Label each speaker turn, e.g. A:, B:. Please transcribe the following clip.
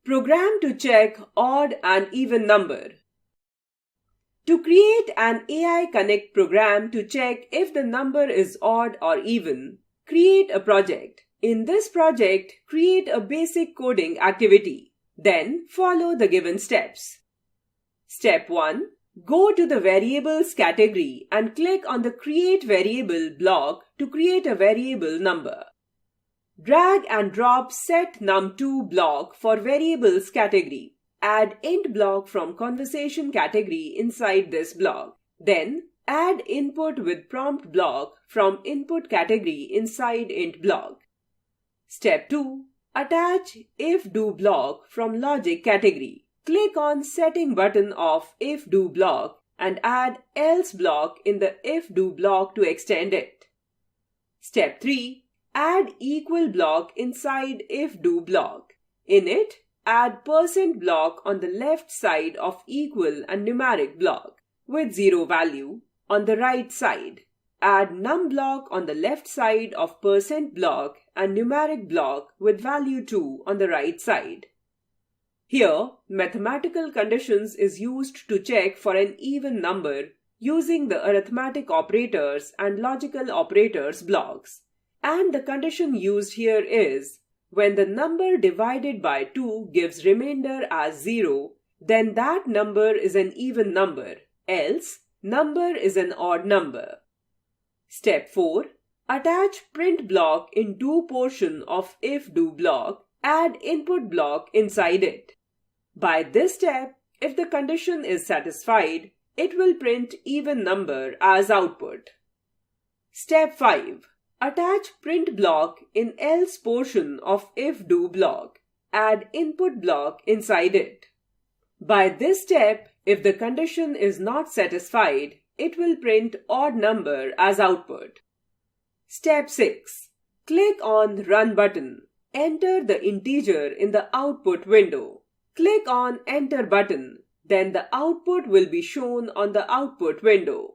A: Program to check odd and even number. To create an AI Connect program to check if the number is odd or even, create a project. In this project, create a basic coding activity. Then follow the given steps. Step 1. Go to the Variables category and click on the Create Variable block to create a variable number. Drag and drop Set Num2 block for Variables category. Add int block from Conversation category inside this block. Then add Input with Prompt block from Input category inside int block. Step 2. Attach If-Do block from Logic category. Click on Setting button of If-Do block and add Else block in the If-Do block to extend it. Step 3. Add Equal block inside If-Do block. In it, add % block on the left side of equal and numeric block with 0 value on the right side. Add num block on the left side of % block and numeric block with value 2 on the right side. Here, mathematical conditions is used to check for an even number using the arithmetic operators and logical operators blocks. And the condition used here is, when the number divided by 2 gives remainder as 0, then that number is an even number, else number is an odd number. Step 4. Attach print block in do portion of if-do block, add input block inside it. By this step, if the condition is satisfied, it will print even number as output. Step 5. Attach print block in else portion of if-do block. Add input block inside it. By this step, if the condition is not satisfied, it will print odd number as output. Step 6. Click on Run button. Enter the integer in the output window. Click on Enter button. Then the output will be shown on the output window.